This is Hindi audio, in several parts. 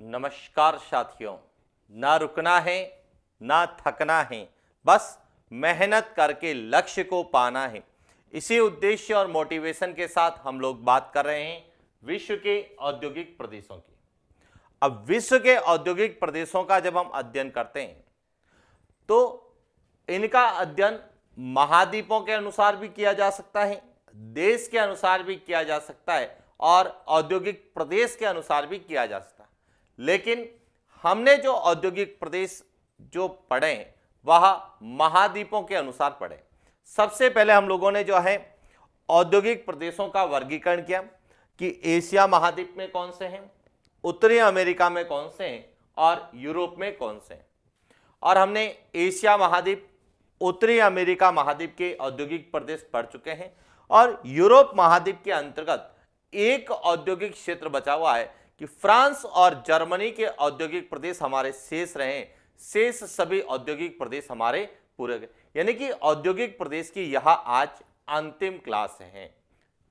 नमस्कार साथियों। ना रुकना है ना थकना है, बस मेहनत करके लक्ष्य को पाना है। इसी उद्देश्य और मोटिवेशन के साथ हम लोग बात कर रहे हैं विश्व के औद्योगिक प्रदेशों की। अब विश्व के औद्योगिक प्रदेशों का जब हम अध्ययन करते हैं तो इनका अध्ययन महाद्वीपों के अनुसार भी किया जा सकता है, देश के अनुसार भी किया जा सकता है और औद्योगिक प्रदेश के अनुसार भी किया जा सकता है। लेकिन हमने जो औद्योगिक प्रदेश जो पढ़े हैं वह महाद्वीपों के अनुसार पढ़े। सबसे पहले हम लोगों ने जो है औद्योगिक प्रदेशों का वर्गीकरण किया कि एशिया महाद्वीप में कौन से हैं, उत्तरी अमेरिका में कौन से हैं और यूरोप में कौन से हैं। और हमने एशिया महाद्वीप, उत्तरी अमेरिका महाद्वीप के औद्योगिक प्रदेश पढ़ चुके हैं और यूरोप महाद्वीप के अंतर्गत एक औद्योगिक क्षेत्र बचा हुआ है कि फ्रांस और जर्मनी के औद्योगिक प्रदेश हमारे शेष रहे। शेष सभी औद्योगिक प्रदेश हमारे पूरे गए, यानी कि औद्योगिक प्रदेश की यह आज अंतिम क्लास है।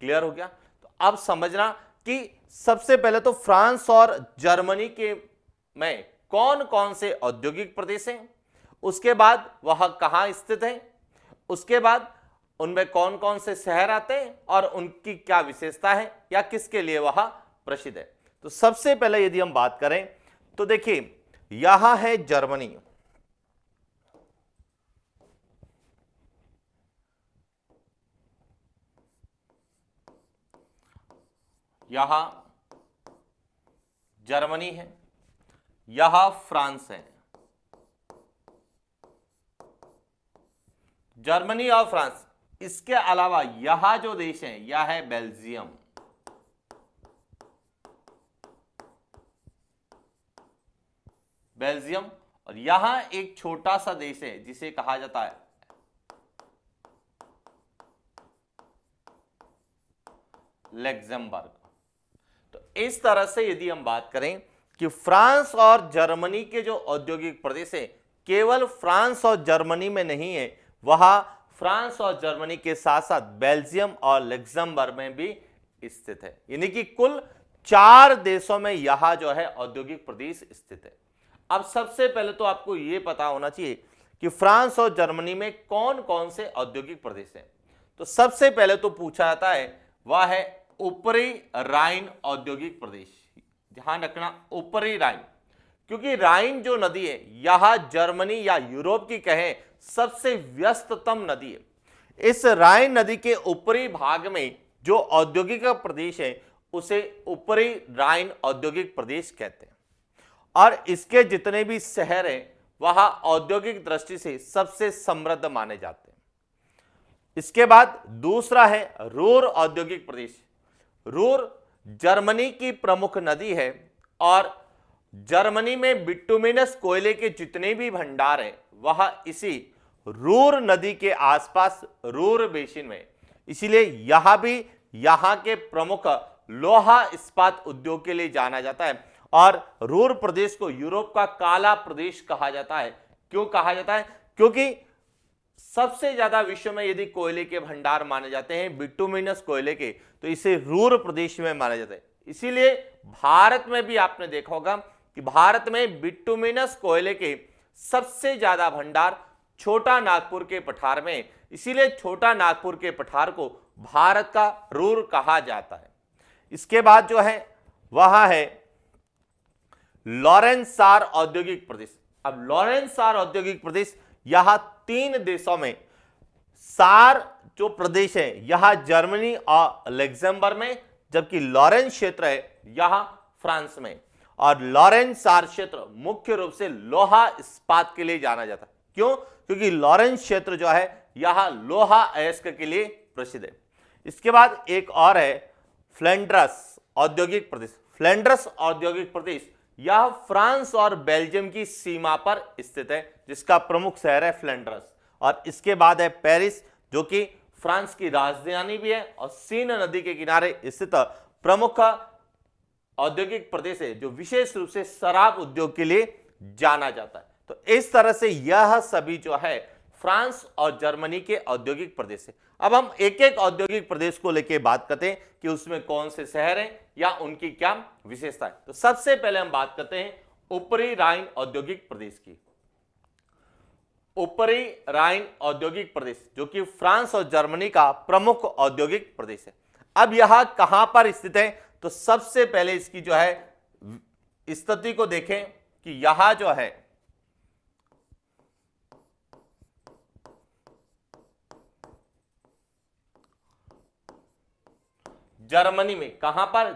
क्लियर हो गया? तो अब समझना कि सबसे पहले तो फ्रांस और जर्मनी के में कौन कौन से औद्योगिक प्रदेश हैं, उसके बाद वह कहां स्थित है, उसके बाद उनमें कौन कौन से शहर आते हैं और उनकी क्या विशेषता है या किसके लिए वह प्रसिद्ध है। तो सबसे पहले यदि हम बात करें तो देखिए यहां है जर्मनी। यहां जर्मनी है, यहां फ्रांस है। जर्मनी और फ्रांस, इसके अलावा यहां जो देश है यह है बेल्जियम। बेल्जियम और यहां एक छोटा सा देश है जिसे कहा जाता है लग्जमबर्ग। तो इस तरह से यदि हम बात करें कि फ्रांस और जर्मनी के जो औद्योगिक प्रदेश है केवल फ्रांस और जर्मनी में नहीं है, वह फ्रांस और जर्मनी के साथ साथ बेल्जियम और लग्जमबर्ग में भी स्थित है, यानी कि कुल 4 देशों में यह जो है औद्योगिक प्रदेश स्थित है। अब सबसे पहले तो आपको यह पता होना चाहिए कि फ्रांस और जर्मनी में कौन कौन से औद्योगिक प्रदेश हैं। तो सबसे पहले तो पूछा जाता है वह है ऊपरी राइन औद्योगिक प्रदेश। ध्यान रखना ऊपरी राइन, क्योंकि राइन जो नदी है यह जर्मनी या यूरोप की कहें सबसे व्यस्ततम नदी है। इस राइन नदी के ऊपरी भाग में जो औद्योगिक प्रदेश है उसे ऊपरी राइन औद्योगिक प्रदेश कहते हैं और इसके जितने भी शहर हैं वह औद्योगिक दृष्टि से सबसे समृद्ध माने जाते हैं। इसके बाद दूसरा है रूर औद्योगिक प्रदेश। रूर जर्मनी की प्रमुख नदी है और जर्मनी में बिटुमिनस कोयले के जितने भी भंडार हैं वह इसी रूर नदी के आसपास रूर बेसिन में, इसीलिए यह भी यहां के प्रमुख लोहा इस्पात उद्योग के लिए जाना जाता है और रूर प्रदेश को यूरोप का काला प्रदेश कहा जाता है। क्यों कहा जाता है? क्योंकि सबसे ज्यादा विश्व में यदि कोयले के भंडार माने जाते हैं बिटुमिनस कोयले के, तो इसे रूर प्रदेश में माना जाता है। इसीलिए भारत में भी आपने देखा होगा कि भारत में बिटुमिनस कोयले के सबसे ज्यादा भंडार छोटा नागपुर के पठार में, इसीलिए छोटा नागपुर के पठार को भारत का रूर कहा जाता है। इसके बाद जो है वह है लॉरेंस सार औद्योगिक प्रदेश। अब लॉरेंस सार औद्योगिक प्रदेश यह 3 देशों में, सार जो प्रदेश है यह जर्मनी और लग्जमबर्ग में, जबकि लॉरेंस क्षेत्र है यह फ्रांस में। और लॉरेंस सार क्षेत्र मुख्य रूप से लोहा इस्पात के लिए जाना जाता है। क्यों? क्योंकि लॉरेंस क्षेत्र जो है यह लोहा अयस्क के लिए प्रसिद्ध है। इसके बाद एक और है फ्लैंड्रस औद्योगिक प्रदेश। फ्लैंड्रस औद्योगिक प्रदेश यह फ्रांस और बेल्जियम की सीमा पर स्थित है, जिसका प्रमुख शहर है फ्लैंड्रस। और इसके बाद है पेरिस, जो कि फ्रांस की राजधानी भी है और सीन नदी के किनारे स्थित प्रमुख औद्योगिक प्रदेश है जो विशेष रूप से शराब उद्योग के लिए जाना जाता है। तो इस तरह से यह सभी जो है फ्रांस और जर्मनी के औद्योगिक प्रदेश है। अब हम एक एक औद्योगिक प्रदेश को लेकर बात करते हैं कि उसमें कौन से शहर हैं या उनकी क्या विशेषता है। तो सबसे पहले हम बात करते हैं ऊपरी राइन औद्योगिक प्रदेश की। ऊपरी राइन औद्योगिक प्रदेश जो कि फ्रांस और जर्मनी का प्रमुख औद्योगिक प्रदेश है। अब यह कहां पर स्थित है, तो सबसे पहले इसकी जो है स्थिति को देखें कि यहां जो है जर्मनी में, कहां पर,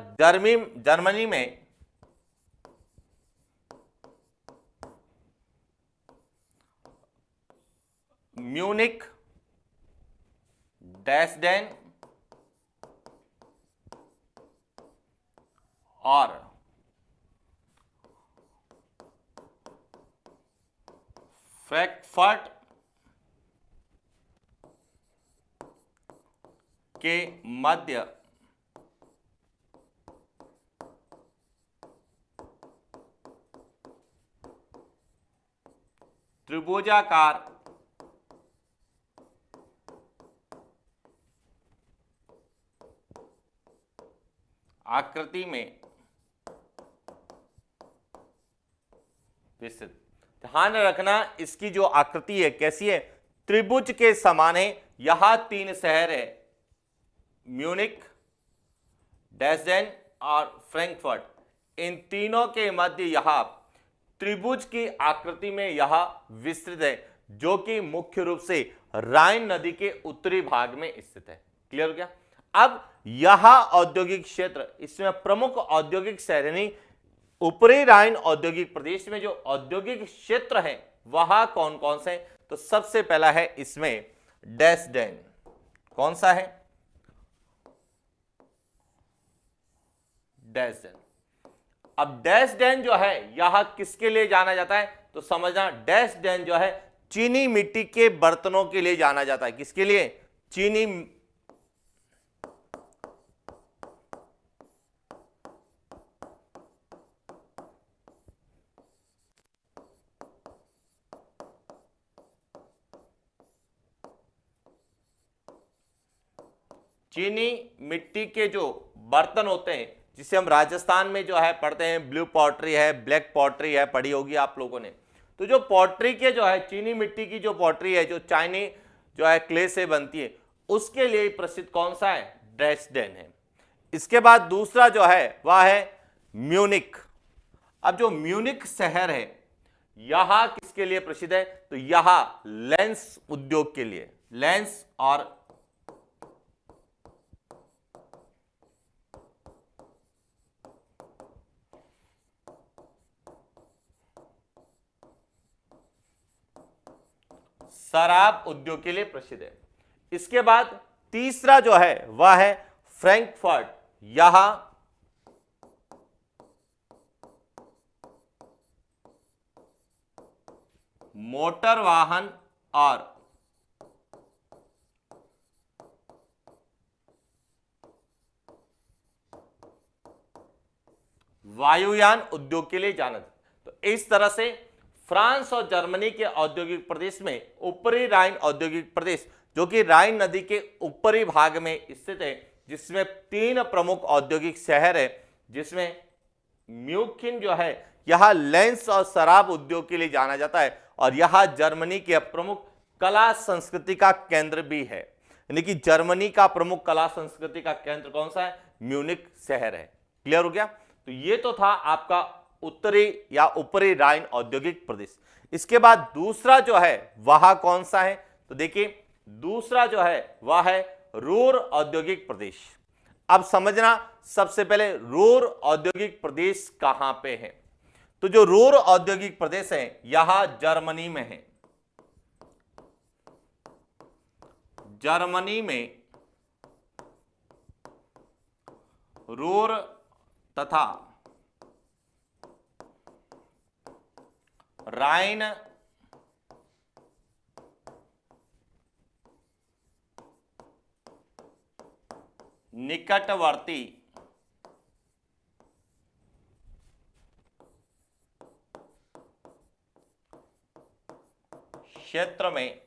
जर्मनी में म्यूनिक, ड्रेसडेन और फ्रैंकफर्ट के मध्य त्रिभुजाकार आकृति में विस्तृत। ध्यान रखना इसकी जो आकृति है कैसी है, त्रिभुज के समान है। यहां तीन शहर है, म्यूनिक, ड्रेसडेन और फ्रैंकफर्ट। इन तीनों के मध्य यहां त्रिभुज की आकृति में यह विस्तृत है, जो कि मुख्य रूप से राइन नदी के उत्तरी भाग में स्थित है। क्लियर हो गया। अब यह औद्योगिक क्षेत्र, इसमें प्रमुख औद्योगिक शहर ऊपरी राइन औद्योगिक प्रदेश में जो औद्योगिक क्षेत्र है वह कौन कौन से हैं? तो सबसे पहला है इसमें ड्रेसडेन। कौन सा है? ड्रेसडेन। अब ड्रेसडेन जो है यह किसके लिए जाना जाता है, तो समझना ड्रेसडेन जो है चीनी मिट्टी के बर्तनों के लिए जाना जाता है। किसके लिए? चीनी चीनी मिट्टी के जो बर्तन होते हैं, जिसे हम राजस्थान में जो है पढ़ते हैं, ब्लू पॉटरी है, ब्लैक पॉटरी है, पढ़ी होगी आप लोगों ने। तो जो पॉटरी के जो है चीनी मिट्टी की जो पॉटरी है, जो चाइनी जो है क्ले से बनती है, उसके लिए प्रसिद्ध कौन सा है? ड्रेसडेन है। इसके बाद दूसरा जो है वह है म्यूनिक। अब जो म्यूनिक शहर है यहां किसके लिए प्रसिद्ध है? तो यहां लेंस उद्योग के लिए, लेंस और शराब उद्योग के लिए प्रसिद्ध है। इसके बाद तीसरा जो है वह है फ्रैंकफर्ट। यहां मोटर वाहन और वायुयान उद्योग के लिए जाना जाता है। तो इस तरह से फ्रांस और जर्मनी के औद्योगिक प्रदेश में ऊपरी राइन औद्योगिक प्रदेश, जो कि राइन नदी के ऊपरी भाग में स्थित है, जिसमें तीन प्रमुख औद्योगिक शहर है, जिसमें म्यूनिख जो है यह लेंस और शराब उद्योग के लिए जाना जाता है, और यह जर्मनी के प्रमुख कला संस्कृति का केंद्र भी है। यानी कि जर्मनी का प्रमुख कला संस्कृति का केंद्र कौन सा है? म्यूनिख शहर है। क्लियर हो गया। तो ये तो था आपका उत्तरी या ऊपरी राइन औद्योगिक प्रदेश। इसके बाद दूसरा जो है वह कौन सा है? तो देखिए दूसरा जो है वह है रूर औद्योगिक प्रदेश। अब समझना सबसे पहले रूर औद्योगिक प्रदेश कहां पे है। तो जो रूर औद्योगिक प्रदेश है यह जर्मनी में है। जर्मनी में रूर तथा राइन निकटवर्ती क्षेत्र में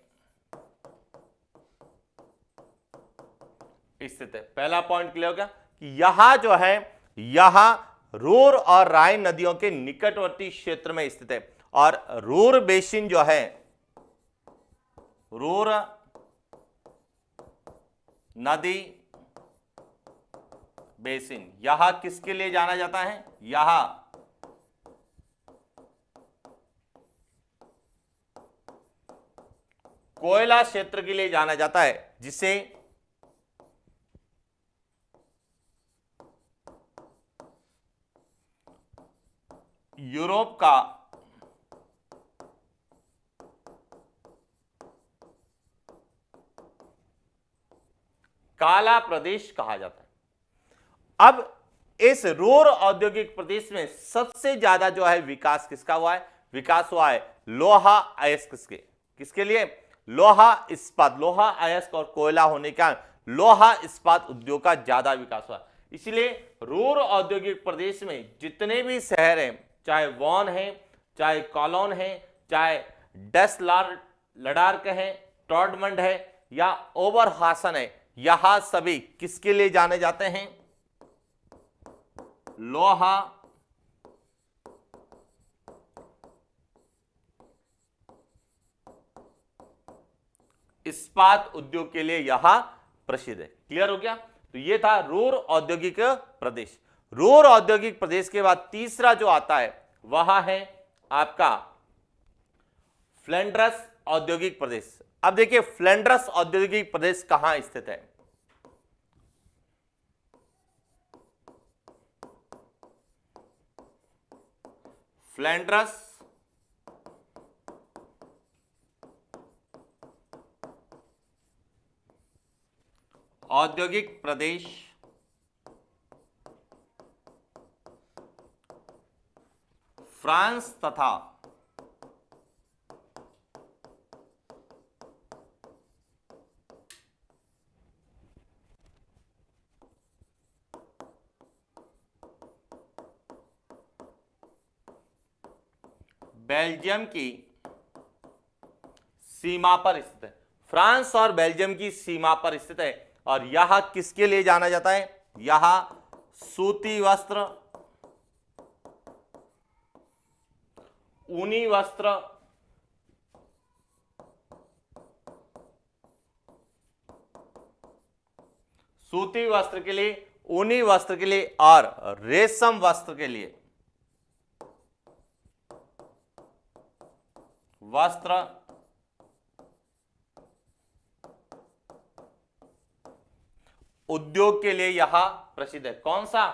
स्थित है। पहला पॉइंट क्लियर हो गया कि यहां जो है यहां रूर और राइन नदियों के निकटवर्ती क्षेत्र में स्थित है। और रूर बेसिन जो है, रूर नदी बेसिन, यहां किसके लिए जाना जाता है? यहां कोयला क्षेत्र के लिए जाना जाता है, जिसे यूरोप का काला प्रदेश कहा जाता है। अब इस रूर औद्योगिक प्रदेश में सबसे ज्यादा जो है विकास किसका हुआ है? विकास हुआ है लोहा अयस्क के। किसके लिए? लोहा इस्पात, लोहा अयस्क और कोयला होने का लोहा इस्पात उद्योग का ज्यादा विकास हुआ। इसलिए रूर औद्योगिक प्रदेश में जितने भी शहर हैं, चाहे वॉन है, चाहे कॉलोन है, चाहे डेस्लार लडार्क है, टॉर्डमंड है या ओबरहासन है, यहां सभी किसके लिए जाने जाते हैं? लोहा इस्पात उद्योग के लिए यहां प्रसिद्ध है। क्लियर हो गया? तो ये था रूर औद्योगिक प्रदेश। रूर औद्योगिक प्रदेश के बाद तीसरा जो आता है वह है आपका फ्लैंड्रस औद्योगिक प्रदेश। अब देखिए फ्लैंड्रस औद्योगिक प्रदेश कहां स्थित है? फ्लैंड्रस औद्योगिक प्रदेश फ्रांस तथा बेल्जियम की सीमा पर स्थित है। फ्रांस और बेल्जियम की सीमा पर स्थित है। और यहां किसके लिए जाना जाता है? यहां सूती वस्त्र, ऊनी वस्त्र, सूती वस्त्र के लिए, ऊनी वस्त्र के लिए और रेशम वस्त्र के लिए वस्त्र उद्योग के लिए यहां प्रसिद्ध है। कौन सा?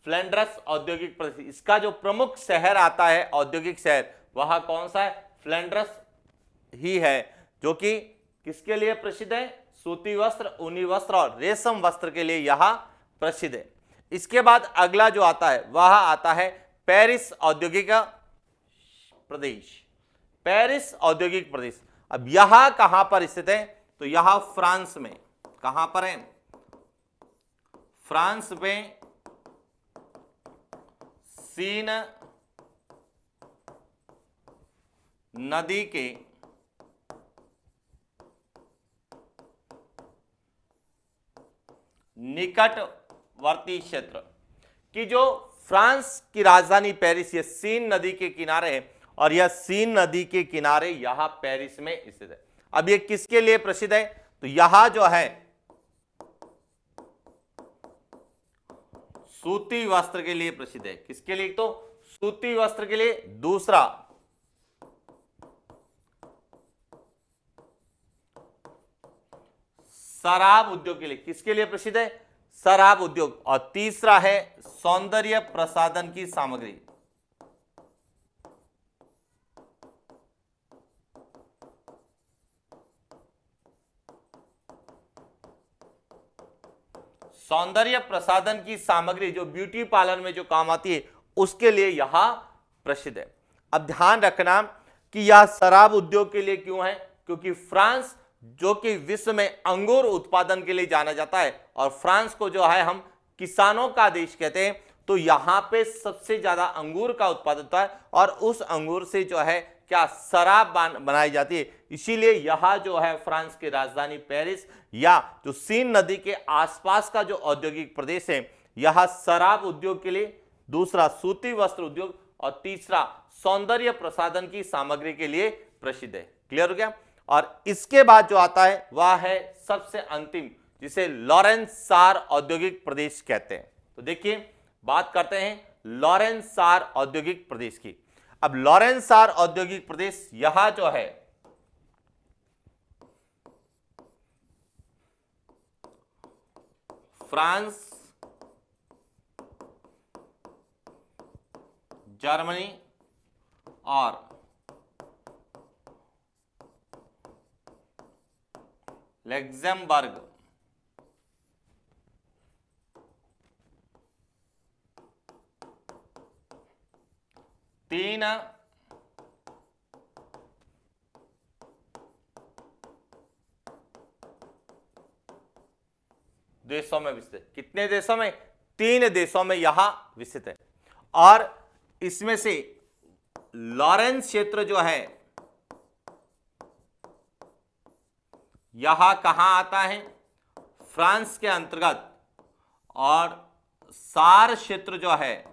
फ्लैंड्रस औद्योगिक प्रदेश। इसका जो प्रमुख शहर आता है औद्योगिक शहर, वह कौन सा है? फ्लैंड्रस ही है, जो कि किसके लिए प्रसिद्ध है? सूती वस्त्र, ऊनी वस्त्र और रेशम वस्त्र के लिए यहां प्रसिद्ध है। इसके बाद अगला जो आता है वह आता है पेरिस औद्योगिक प्रदेश। पेरिस औद्योगिक प्रदेश। अब यहां कहां पर स्थित है? तो यहां फ्रांस में। कहां पर है? फ्रांस में सीन नदी के निकटवर्ती क्षेत्र की जो फ्रांस की राजधानी पेरिस, ये सीन नदी के किनारे है और यह सीन नदी के किनारे यहां पेरिस में स्थित है। अब ये किसके लिए प्रसिद्ध है? तो यहां जो है सूती वस्त्र के लिए प्रसिद्ध है। किसके लिए? तो सूती वस्त्र के लिए। दूसरा शराब उद्योग के लिए। किसके लिए प्रसिद्ध है? शराब उद्योग। और तीसरा है सौंदर्य प्रसाधन की सामग्री। सौंदर्य प्रसाधन की सामग्री जो ब्यूटी पार्लर में जो काम आती है, उसके लिए यहां प्रसिद्ध है। अब ध्यान रखना कि यह शराब उद्योग के लिए क्यों है? क्योंकि फ्रांस जो कि विश्व में अंगूर उत्पादन के लिए जाना जाता है और फ्रांस को जो है हम किसानों का देश कहते हैं, तो यहां पे सबसे ज्यादा अंगूर का उत्पादन होता है और उस अंगूर से जो है क्या शराब बनाई जाती है। इसीलिए यह जो है फ्रांस की राजधानी पेरिस या जो सीन नदी के आसपास का जो औद्योगिक प्रदेश है यह शराब उद्योग के लिए, दूसरा सूती वस्त्र उद्योग और तीसरा सौंदर्य प्रसाधन की सामग्री के लिए प्रसिद्ध है। क्लियर हो गया। और इसके बाद जो आता है वह है सबसे अंतिम, जिसे लॉरेंस सार औद्योगिक प्रदेश कहते हैं। तो देखिए बात करते हैं लॉरेंस सार औद्योगिक प्रदेश की। अब लॉरेंस सार औद्योगिक प्रदेश यह जो है फ्रांस, जर्मनी और लग्जमबर्ग तीन देशों में विस्तृत। कितने देशों में? 3 देशों में यह विस्तृत है। और इसमें से लॉरेंस क्षेत्र जो है यह कहां आता है? फ्रांस के अंतर्गत। और सार क्षेत्र जो है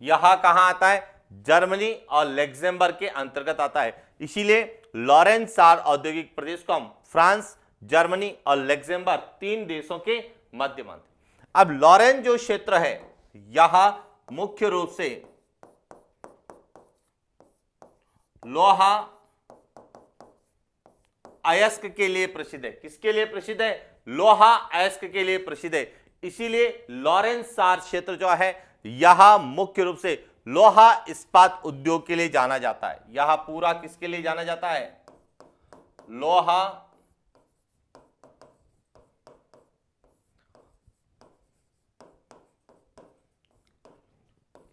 यह कहां आता है? जर्मनी और लग्जमबर्ग के अंतर्गत आता है। इसीलिए लॉरेंस सार औद्योगिक प्रदेश को हम फ्रांस, जर्मनी और लग्जमबर्ग 3 देशों के मध्य मानते हैं। अब लॉरेंस जो क्षेत्र है यह मुख्य रूप से लोहा अयस्क के लिए प्रसिद्ध है। किसके लिए प्रसिद्ध है? लोहा अयस्क के लिए प्रसिद्ध है। इसीलिए लॉरेंस सार क्षेत्र जो है यह मुख्य रूप से लोहा इस्पात उद्योग के लिए जाना जाता है। यह पूरा किसके लिए जाना जाता है? लोहा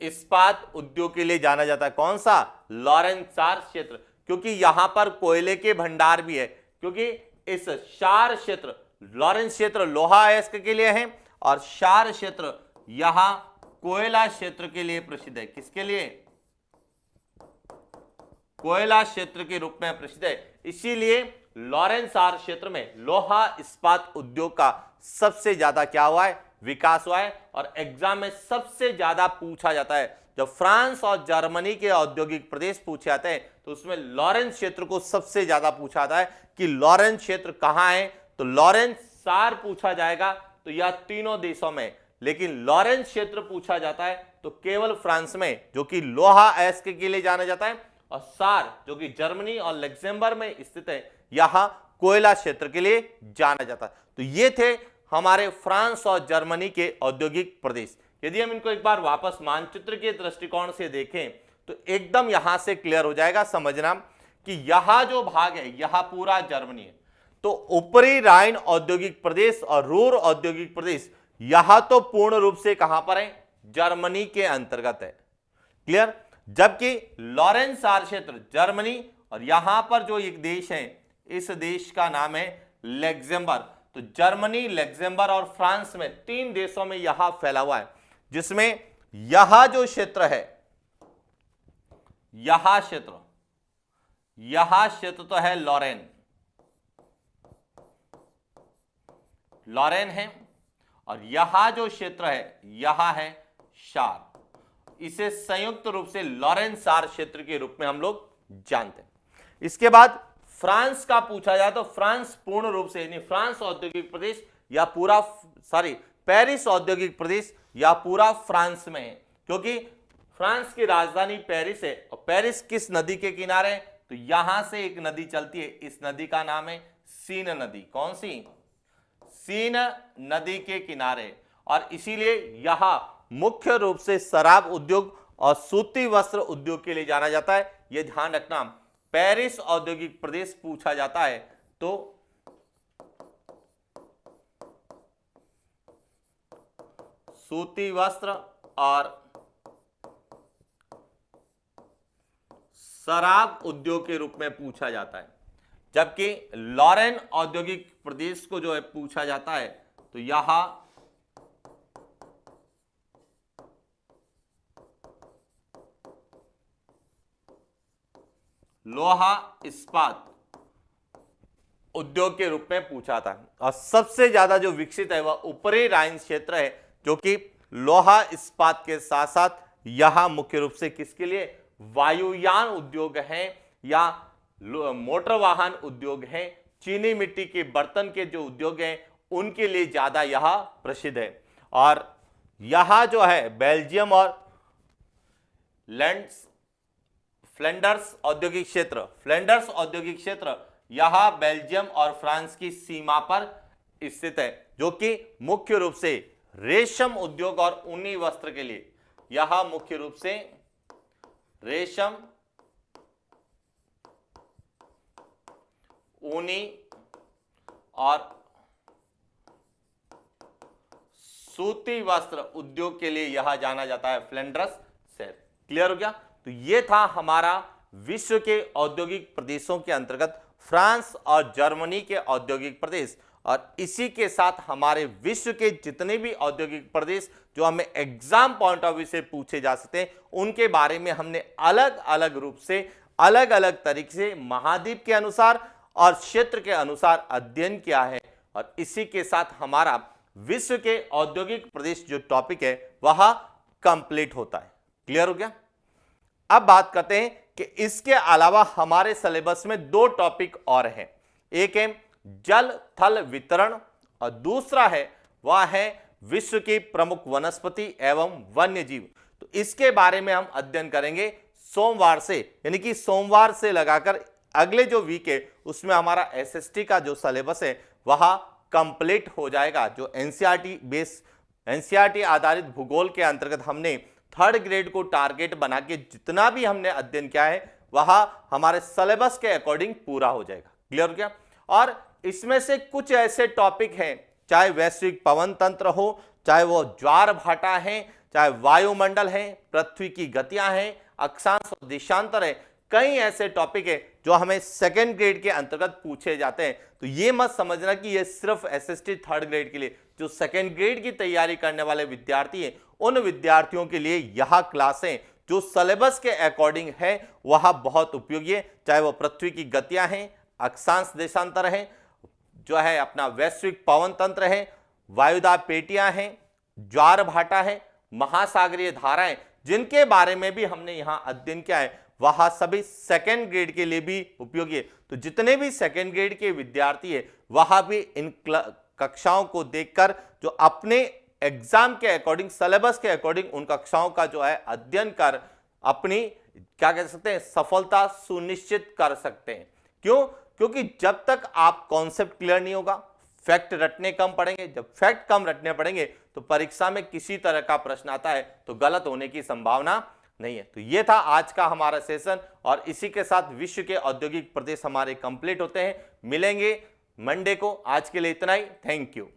इस्पात उद्योग के लिए जाना जाता है। कौन सा? लॉरेंस सार क्षेत्र, क्योंकि यहां पर कोयले के भंडार भी है। क्योंकि इस सार क्षेत्र, लॉरेंस क्षेत्र लोहा अयस्क के लिए है और सार क्षेत्र यहां कोयला क्षेत्र के लिए प्रसिद्ध है। किसके लिए? कोयला क्षेत्र के रूप में प्रसिद्ध है। इसीलिए लॉरेंस सार क्षेत्र में लोहा इस्पात उद्योग का सबसे ज्यादा क्या हुआ है? विकास हुआ है। और एग्जाम में सबसे ज्यादा पूछा जाता है। जब फ्रांस और जर्मनी के औद्योगिक प्रदेश पूछे जाते हैं तो उसमें लॉरेंस क्षेत्र को सबसे ज्यादा पूछा जाता है कि लॉरेंस क्षेत्र कहां है। तो लॉरेंस सार पूछा जाएगा तो यह तीनों देशों में, लेकिन लॉरेंस क्षेत्र पूछा जाता है तो केवल फ्रांस में, जो कि लोहा अयस्क के लिए जाना जाता है, और सार जो कि जर्मनी और लग्जमबर्ग में स्थित है यहां कोयला क्षेत्र के लिए जाना जाता है। तो ये थे हमारे फ्रांस और जर्मनी के औद्योगिक प्रदेश। यदि हम इनको एक बार वापस मानचित्र के दृष्टिकोण से देखें तो एकदम यहां से क्लियर हो जाएगा समझना कि यह जो भाग है यह पूरा जर्मनी है। तो ऊपरी राइन औद्योगिक प्रदेश और रूर औद्योगिक प्रदेश यह तो पूर्ण रूप से कहां पर है? जर्मनी के अंतर्गत है। क्लियर। जबकि लॉरेंस सार क्षेत्र जर्मनी और यहां पर जो एक देश है इस देश का नाम है लग्जमबर्ग। तो जर्मनी, लग्जमबर्ग और फ्रांस में 3 देशों में यह फैला हुआ है, जिसमें यह जो क्षेत्र है यह क्षेत्र तो है लॉरेन है, और यह जो क्षेत्र है यह है सार। इसे संयुक्त रूप से लॉरेंस सार क्षेत्र के रूप में हम लोग जानते हैं। इसके बाद फ्रांस का पूछा जाए तो फ्रांस पूर्ण रूप से, यानी फ्रांस औद्योगिक प्रदेश या पूरा पेरिस औद्योगिक प्रदेश या पूरा फ्रांस में है, क्योंकि फ्रांस की राजधानी पेरिस है। और पेरिस किस नदी के किनारे है? तो यहां से एक नदी चलती है, इस नदी का नाम है सीन नदी। कौन सी? सीन नदी के किनारे। और इसीलिए यह मुख्य रूप से शराब उद्योग और सूती वस्त्र उद्योग के लिए जाना जाता है। यह ध्यान रखना, पेरिस औद्योगिक प्रदेश पूछा जाता है तो सूती वस्त्र और शराब उद्योग के रूप में पूछा जाता है। जबकि लॉरेन औद्योगिक प्रदेश को जो है पूछा जाता है तो यह लोहा इस्पात उद्योग के रूप में पूछा था। और सबसे ज्यादा जो विकसित है वह ऊपरी राइन क्षेत्र है, जो कि लोहा इस्पात के साथ साथ यहां मुख्य रूप से किसके लिए, वायुयान उद्योग है या मोटर वाहन उद्योग है, चीनी मिट्टी के बर्तन के जो उद्योग हैं उनके लिए ज्यादा यह प्रसिद्ध है। और यहां जो है बेल्जियम और फ्लैंडर्स औद्योगिक क्षेत्र यह बेल्जियम और फ्रांस की सीमा पर स्थित है, जो कि मुख्य रूप से रेशम उद्योग और ऊनी वस्त्र के लिए, यह मुख्य रूप से रेशम, ऊनी और सूती वस्त्र उद्योग के लिए यह जाना जाता है फ्लैंडर्स शहर। क्लियर हो गया? तो यह था हमारा विश्व के औद्योगिक प्रदेशों के अंतर्गत फ्रांस और जर्मनी के औद्योगिक प्रदेश। और इसी के साथ हमारे विश्व के जितने भी औद्योगिक प्रदेश जो हमें एग्जाम पॉइंट ऑफ व्यू से पूछे जा सकते हैं, उनके बारे में हमने अलग अलग रूप से, अलग अलग तरीके से महाद्वीप के अनुसार और क्षेत्र के अनुसार अध्ययन किया है। और इसी के साथ हमारा विश्व के औद्योगिक प्रदेश जो टॉपिक है वह कंप्लीट होता है। क्लियर हो गया? अब बात करते हैं कि इसके अलावा हमारे सिलेबस में 2 टॉपिक और हैं। एक है जल थल वितरण और दूसरा है वह है विश्व की प्रमुख वनस्पति एवं वन्य जीव। तो इसके बारे में हम अध्ययन करेंगे सोमवार से, यानी कि सोमवार से लगाकर अगले जो वीक है उसमें हमारा एसएसटी का जो सिलेबस है वह कंप्लीट हो जाएगा। जो एनसीईआरटी आधारित भूगोल के अंतर्गत हमने 3rd ग्रेड को टारगेट बना के जितना भी हमने अध्ययन किया है वह हमारे सिलेबस के अकॉर्डिंग पूरा हो जाएगा। क्लियर हो गया? और इसमें से कुछ ऐसे टॉपिक हैं, चाहे वैश्विक पवन तंत्र हो, चाहे वो ज्वार भाटा है, चाहे वायुमंडल है, पृथ्वी की गतियां हैं, अक्षांश और देशांतर है, कई ऐसे टॉपिक है जो हमें 2nd ग्रेड के अंतर्गत पूछे जाते हैं। तो ये मत समझना कि ये सिर्फ एसएसटी 3rd ग्रेड के लिए, जो 2nd ग्रेड की तैयारी करने वाले विद्यार्थी हैं उन विद्यार्थियों के लिए यह क्लासें जो सिलेबस के अकॉर्डिंग है वह बहुत उपयोगी है। चाहे वो पृथ्वी की गतियां हैं, अक्षांश देशांतर है, जो है अपना वैश्विक पवन तंत्र है, वायुदाब पेटियां हैं, ज्वार भाटा है, महासागरीय धाराएं, जिनके बारे में भी हमने यहां अध्ययन किया है वह सभी 2nd ग्रेड के लिए भी उपयोगी है। तो जितने भी 2nd ग्रेड के विद्यार्थी है वह भी इन कक्षाओं को देखकर जो अपने एग्जाम के अकॉर्डिंग, सिलेबस के अकॉर्डिंग उन कक्षाओं का जो है अध्ययन कर अपनी क्या कह सकते हैं सफलता सुनिश्चित कर सकते हैं। क्यों? क्योंकि जब तक आप कॉन्सेप्ट क्लियर नहीं होगा, फैक्ट रटने कम पड़ेंगे, जब फैक्ट कम रटने पड़ेंगे तो परीक्षा में किसी तरह का प्रश्न आता है तो गलत होने की संभावना नहीं है। तो ये था आज का हमारा सेशन और इसी के साथ विश्व के औद्योगिक प्रदेश हमारे कंप्लीट होते हैं। मिलेंगे मंडे को। आज के लिए इतना ही। Thank you.